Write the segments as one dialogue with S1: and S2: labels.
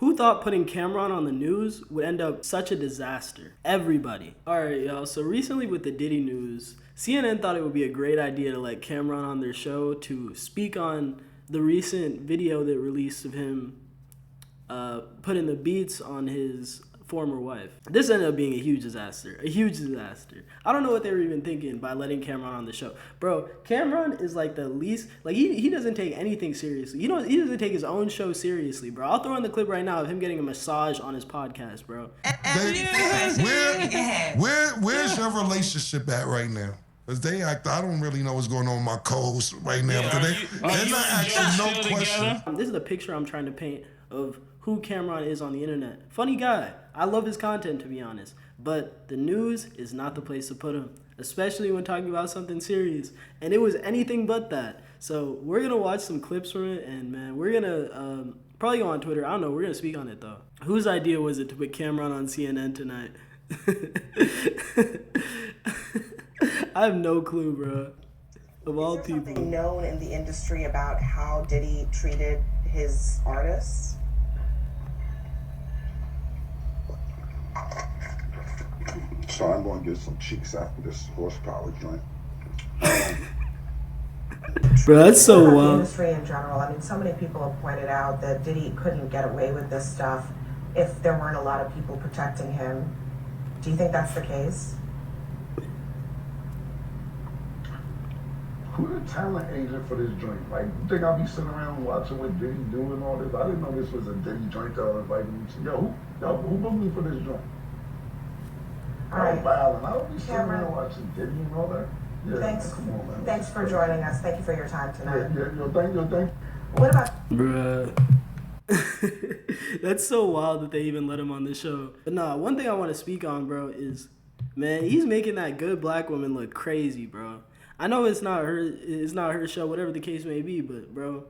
S1: Who thought putting Cameron on the news would end up such a disaster? Everybody. Alright, y'all. So recently with the Diddy news, CNN thought it would be a great idea to let Cameron on their show to speak on the recent video that released of him putting the beats on his former wife. This ended up being a huge disaster. A huge disaster. I don't know what they were even thinking by letting Cameron on the show. Bro, Cameron is like the least, like he doesn't take anything seriously. He doesn't take his own show seriously, bro. I'll throw in the clip right now of him getting a massage on his podcast, bro.
S2: Where's your relationship at right now? Because I don't really know what's going on with my co-host right now. They're not asking no questions.
S1: This is the picture I'm trying to paint of who Cameron is on the internet. Funny guy. I love his content, to be honest. But the news is not the place to put him, especially when talking about something serious. And it was anything but that. So we're going to watch some clips from it, and man, we're going to probably go on Twitter. I don't know. We're going to speak on it, though. Whose idea was it to put Cameron on CNN tonight? I have no clue, bro. Of all people.
S3: Is there something known in the industry about how Diddy treated his artists?
S4: So I'm going to get some cheeks after this horsepower joint.
S1: Bro, that's so
S3: The
S1: wild.
S3: industry in general. I mean, so many people have pointed out that Diddy couldn't get away with this stuff if there weren't a lot of people protecting him. Do you think that's the case?
S4: Who the talent agent for this joint? Like, you think I'll be sitting around watching what Diddy doing all this? I didn't know this was a Diddy joint that I was inviting me to. Who booked me for this joint?
S3: All right.
S4: I don't be sitting around watching Diddy and all that. Yeah,
S3: Thanks.
S4: come on, man.
S3: Thanks for joining us. Thank you for your time tonight.
S4: Thank.
S3: What about...
S1: Bruh. That's so wild that they even let him on the show. But nah, one thing I want to speak on, bro, is, man, he's making that good black woman look crazy, bro. I know it's not her show, whatever the case may be, but bro,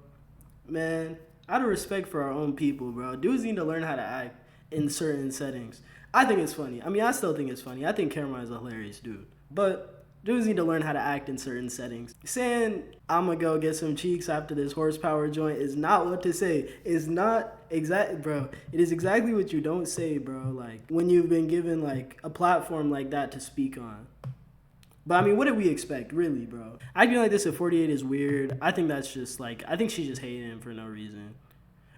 S1: man, out of respect for our own people, bro, dudes need to learn how to act in certain settings. I think it's funny. I mean, I still think it's funny. I think Cameron is a hilarious dude, but dudes need to learn how to act in certain settings. Saying I'm gonna go get some cheeks after this horsepower joint is not what to say. It's not exact, bro. It is exactly what you don't say, bro. Like when you've been given like a platform like that to speak on. But I mean, what did we expect, really, bro? Acting like this at 48 is weird. I think that's just like, I think she just hated him for no reason.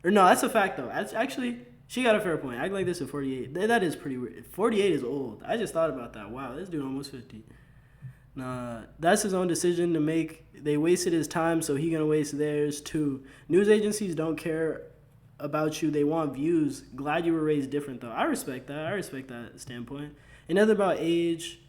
S1: Or no, that's a fact though. That's actually, she got a fair point. Acting like this at 48, that is pretty weird. 48 is old. I just thought about that. Wow, this dude almost 50. Nah, that's his own decision to make. They wasted his time, so he gonna waste theirs too. News agencies don't care about you. They want views. Glad you were raised different though. I respect that. I respect that standpoint. And nothing about age.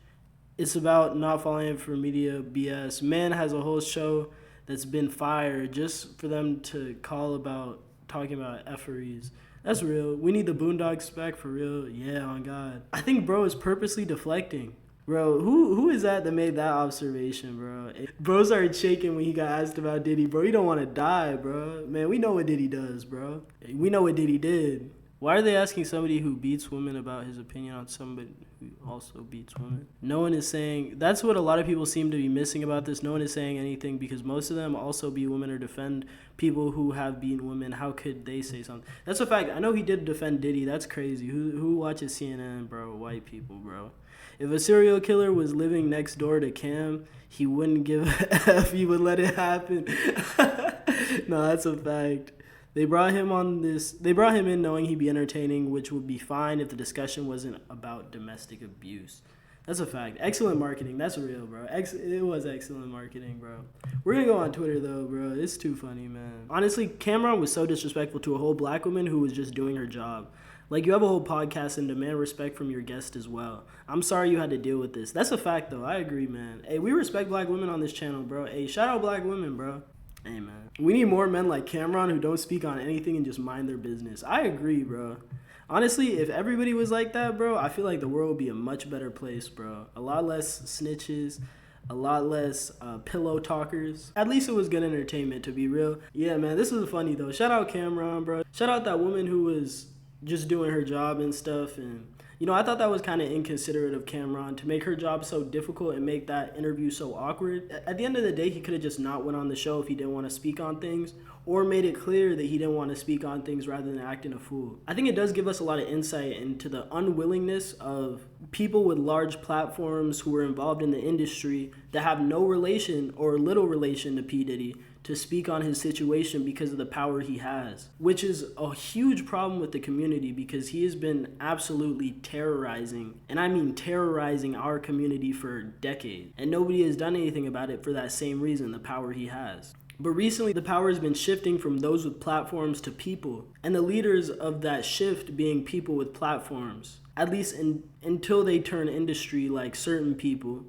S1: It's about not falling for media BS. Man has a whole show that's been fired just for them to call about talking about efferees. That's real. We need the Boondocks back for real. Yeah, on God. I think bro is purposely deflecting. Bro, who is that made that observation, bro? Bro started shaking when he got asked about Diddy. Bro, you don't want to die, bro. Man, we know what Diddy does, bro. We know what Diddy did. Why are they asking somebody who beats women about his opinion on somebody who also beats women? No one is saying, that's what a lot of people seem to be missing about this. No one is saying anything because most of them also beat women or defend people who have beaten women. How could they say something? That's a fact. I know he did defend Diddy. That's crazy. Who watches CNN, bro? White people, bro. If a serial killer was living next door to Cam, he wouldn't give a F. He would let it happen. No, that's a fact. They brought him in knowing he'd be entertaining, which would be fine if the discussion wasn't about domestic abuse. That's a fact. Excellent marketing. That's real, bro. It was excellent marketing, bro. We're going to go on Twitter, though, bro. It's too funny, man. Honestly, Cameron was so disrespectful to a whole black woman who was just doing her job. Like, you have a whole podcast and demand respect from your guest as well. I'm sorry you had to deal with this. That's a fact, though. I agree, man. Hey, we respect black women on this channel, bro. Hey, shout out black women, bro. Hey, man. We need more men like Cameron who don't speak on anything and just mind their business. I agree, bro. Honestly, if everybody was like that, bro, I feel like the world would be a much better place, bro. A lot less snitches, a lot less pillow talkers. At least it was good entertainment, to be real. Yeah, man, this was funny, though. Shout out Cameron, bro. Shout out that woman who was just doing her job and stuff. And, you know, I thought that was kind of inconsiderate of Cameron to make her job so difficult and make that interview so awkward. At the end of the day, he could have just not went on the show if he didn't want to speak on things. or made it clear that he didn't want to speak on things rather than acting a fool. I think it does give us a lot of insight into the unwillingness of people with large platforms who are involved in the industry that have no relation or little relation to P. Diddy to speak on his situation because of the power he has, which is a huge problem with the community because he has been absolutely terrorizing, and I mean terrorizing our community for decades, and nobody has done anything about it for that same reason, the power he has. But recently, the power has been shifting from those with platforms to people, and the leaders of that shift being people with platforms, at least until they turn industry like certain people.